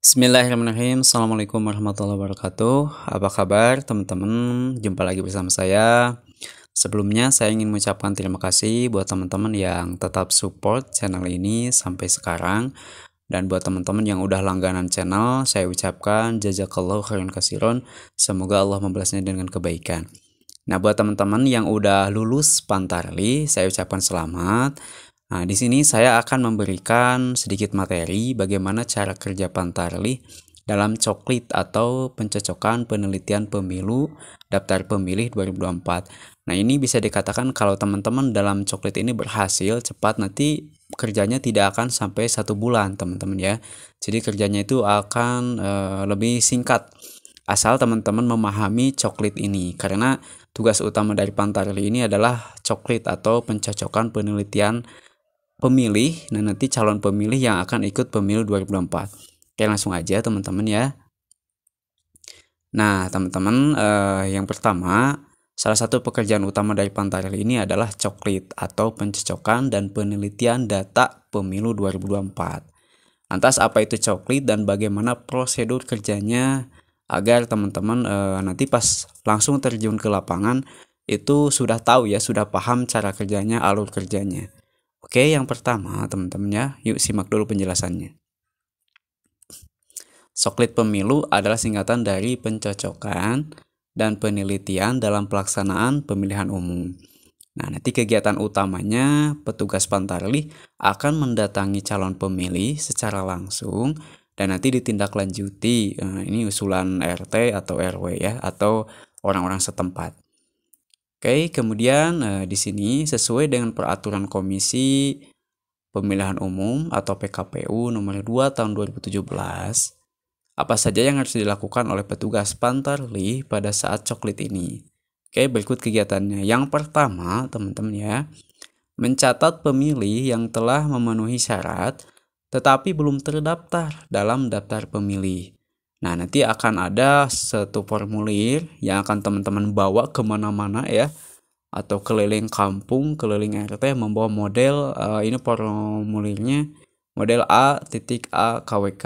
Bismillahirrahmanirrahim. Assalamualaikum warahmatullahi wabarakatuh. Apa kabar teman-teman? Jumpa lagi bersama saya. Sebelumnya saya ingin mengucapkan terima kasih buat teman-teman yang tetap support channel ini sampai sekarang. Dan buat teman-teman yang udah langganan channel, saya ucapkan jazakallahu khairan kasiron. Semoga Allah membalasnya dengan kebaikan. Nah, buat teman-teman yang udah lulus Pantarli, saya ucapkan selamat. Nah, di sini saya akan memberikan sedikit materi bagaimana cara kerja Pantarli dalam coklit atau pencocokan penelitian pemilu daftar pemilih 2024. Nah, ini bisa dikatakan kalau teman-teman dalam coklit ini berhasil cepat, nanti kerjanya tidak akan sampai 1 bulan teman-teman ya. Jadi kerjanya itu akan lebih singkat asal teman-teman memahami coklit ini, karena tugas utama dari Pantarli ini adalah coklit atau pencocokan penelitian pemilih. Nah, nanti calon pemilih yang akan ikut pemilu 2024. Oke, langsung aja teman-teman ya. Nah, teman-teman, yang pertama, salah satu pekerjaan utama dari Pantarli ini adalah coklit atau pencocokan dan penelitian data pemilu 2024. Lantas apa itu coklit dan bagaimana prosedur kerjanya agar teman-teman nanti pas langsung terjun ke lapangan itu sudah tahu ya, sudah paham cara kerjanya, alur kerjanya. Oke, yang pertama teman-teman ya, yuk simak dulu penjelasannya. Coklit pemilu adalah singkatan dari pencocokan dan penelitian dalam pelaksanaan pemilihan umum. Nah, nanti kegiatan utamanya petugas Pantarli akan mendatangi calon pemilih secara langsung dan nanti ditindaklanjuti. Ini usulan RT atau RW ya, atau orang-orang setempat. Oke, kemudian di sini sesuai dengan peraturan Komisi Pemilihan Umum atau PKPU nomor 2 tahun 2017, apa saja yang harus dilakukan oleh petugas Pantarli pada saat coklit ini? Oke, berikut kegiatannya. Yang pertama, teman-teman ya, mencatat pemilih yang telah memenuhi syarat tetapi belum terdaftar dalam daftar pemilih. Nah, nanti akan ada satu formulir yang akan teman-teman bawa kemana-mana ya, atau keliling kampung, keliling RT membawa model, ini formulirnya model A.A KWK.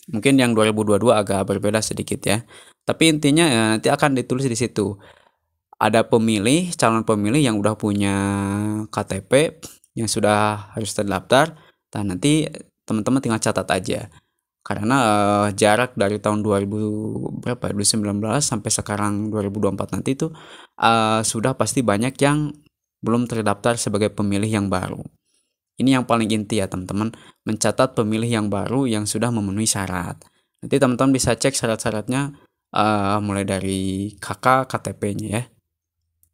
Mungkin yang 2022 agak berbeda sedikit ya. Tapi intinya nanti akan ditulis di situ. Ada pemilih, calon pemilih yang udah punya KTP yang sudah harus terdaftar, dan nanti teman-teman tinggal catat aja. Karena jarak dari tahun 2019 sampai sekarang 2024 nanti itu sudah pasti banyak yang belum terdaftar sebagai pemilih yang baru. Ini yang paling inti ya teman-teman, mencatat pemilih yang baru yang sudah memenuhi syarat. Nanti teman-teman bisa cek syarat-syaratnya mulai dari KK, KTP-nya ya.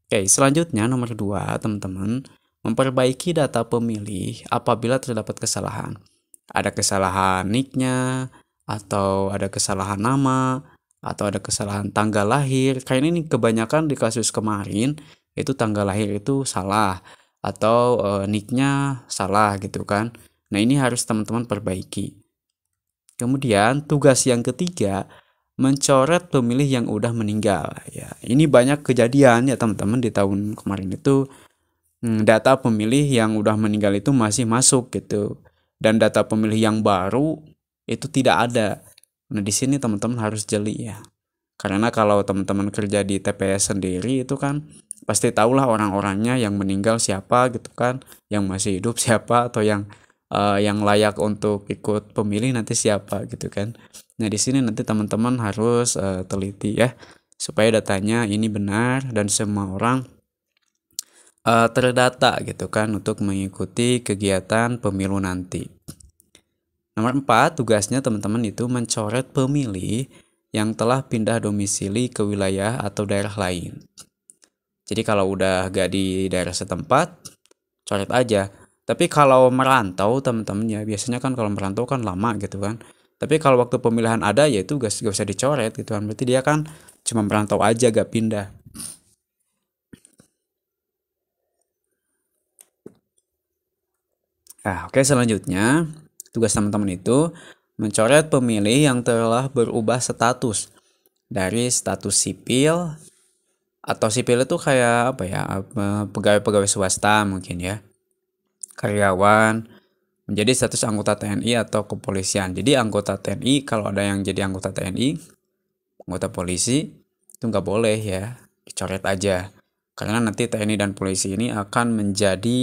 Oke, selanjutnya nomor 2, teman-teman, memperbaiki data pemilih apabila terdapat kesalahan. Ada kesalahan nick-nya, atau ada kesalahan nama, atau ada kesalahan tanggal lahir. Kayak ini kebanyakan di kasus kemarin, itu tanggal lahir itu salah, atau nick-nya salah gitu kan. Nah, ini harus teman-teman perbaiki. Kemudian tugas yang ketiga, mencoret pemilih yang udah meninggal ya. Ini banyak kejadian ya teman-teman di tahun kemarin itu, data pemilih yang udah meninggal itu masih masuk gitu, dan data pemilih yang baru itu tidak ada. Nah, di sini teman-teman harus jeli ya, karena kalau teman-teman kerja di TPS sendiri itu kan pasti tahulah orang-orangnya, yang meninggal siapa gitu kan, yang masih hidup siapa, atau yang layak untuk ikut pemilih nanti siapa gitu kan. Nah, di sini nanti teman-teman harus teliti ya, supaya datanya ini benar dan semua orang terdata gitu kan untuk mengikuti kegiatan pemilu nanti. Nomor 4, tugasnya teman-teman itu mencoret pemilih yang telah pindah domisili ke wilayah atau daerah lain. Jadi kalau udah gak di daerah setempat, coret aja. Tapi kalau merantau teman-teman ya, biasanya kan kalau merantau kan lama gitu kan. Tapi kalau waktu pemilihan ada ya itu gak usah dicoret gitu kan. Berarti dia kan cuma merantau aja, gak pindah. Nah, oke, selanjutnya tugas teman-teman itu mencoret pemilih yang telah berubah status dari status sipil, atau sipil itu kayak apa ya, pegawai-pegawai swasta mungkin ya, karyawan, menjadi status anggota TNI atau kepolisian. Jadi anggota TNI, kalau ada yang jadi anggota TNI, anggota polisi, itu nggak boleh ya, dicoret aja. Karena nanti TNI dan polisi ini akan menjadi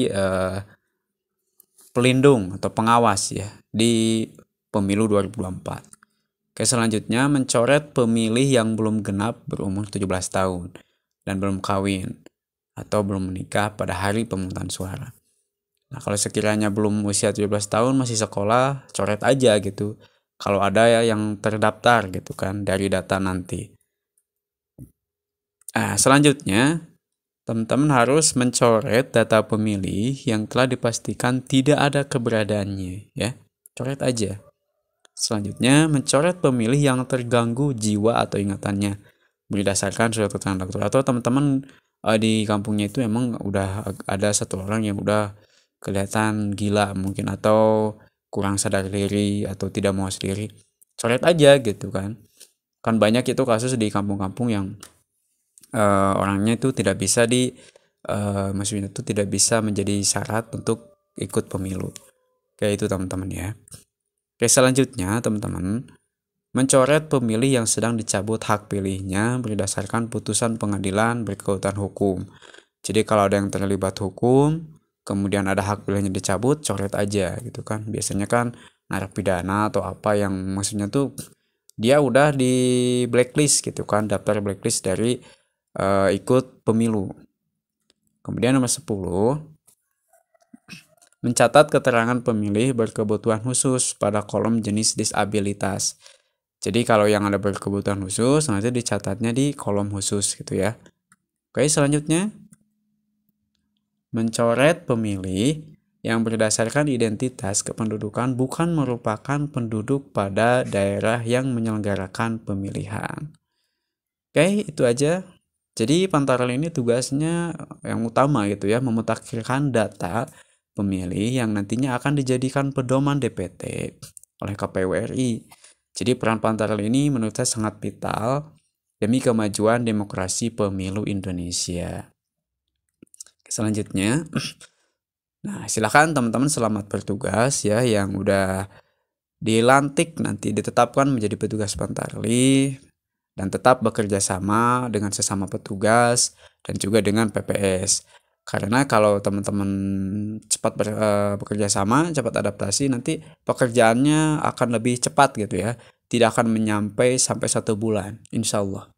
pelindung atau pengawas ya di pemilu 2024. Oke, selanjutnya mencoret pemilih yang belum genap berumur 17 tahun dan belum kawin atau belum menikah pada hari pemungutan suara. Nah, kalau sekiranya belum usia 17 tahun masih sekolah, coret aja gitu. Kalau ada ya yang terdaftar gitu kan dari data nanti. Selanjutnya teman-teman harus mencoret data pemilih yang telah dipastikan tidak ada keberadaannya ya. Coret aja. Selanjutnya, mencoret pemilih yang terganggu jiwa atau ingatannya berdasarkan surat keterangan dokter, atau teman-teman di kampungnya itu emang udah ada satu orang yang udah kelihatan gila mungkin atau kurang sadar diri atau tidak mau sendiri, coret aja gitu kan. Kan banyak itu kasus di kampung-kampung yang orangnya itu tidak bisa maksudnya itu tidak bisa menjadi syarat untuk ikut pemilu. Kayak itu teman-teman ya. Oke, selanjutnya teman-teman, mencoret pemilih yang sedang dicabut hak pilihnya berdasarkan putusan pengadilan berkekuatan hukum. Jadi kalau ada yang terlibat hukum, kemudian ada hak pilihnya dicabut, coret aja gitu kan. Biasanya kan narapidana atau apa yang maksudnya tuh dia udah di blacklist gitu kan, daftar blacklist dari ikut pemilu. Kemudian nomor 10, mencatat keterangan pemilih berkebutuhan khusus pada kolom jenis disabilitas. Jadi kalau yang ada berkebutuhan khusus nanti dicatatnya di kolom khusus gitu ya. Oke, selanjutnya mencoret pemilih yang berdasarkan identitas kependudukan bukan merupakan penduduk pada daerah yang menyelenggarakan pemilihan. Oke, itu aja. Jadi Pantarel ini tugasnya yang utama gitu ya, memutakhirkan data pemilih yang nantinya akan dijadikan pedoman DPT oleh KPU RI. Jadi peran Pantarel ini menurut saya sangat vital demi kemajuan demokrasi pemilu Indonesia. Selanjutnya, nah silakan teman-teman selamat bertugas ya yang udah dilantik nanti ditetapkan menjadi petugas Pantarli dan tetap bekerja sama dengan sesama petugas dan juga dengan PPS. Karena kalau teman-teman cepat bekerja sama, cepat adaptasi, nanti pekerjaannya akan lebih cepat gitu ya. Tidak akan sampai 1 bulan, insya Allah.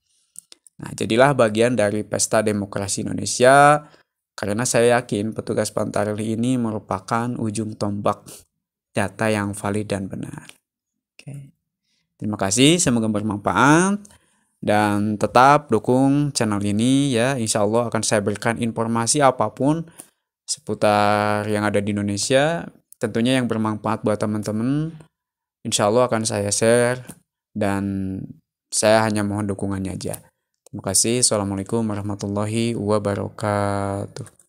Nah, jadilah bagian dari pesta demokrasi Indonesia, karena saya yakin petugas Pantarli ini merupakan ujung tombak data yang valid dan benar. Oke. Terima kasih, semoga bermanfaat. Dan tetap dukung channel ini ya, insya Allah akan saya berikan informasi apapun seputar yang ada di Indonesia, tentunya yang bermanfaat buat teman-teman, insya Allah akan saya share dan saya hanya mohon dukungannya aja. Terima kasih. Assalamualaikum warahmatullahi wabarakatuh.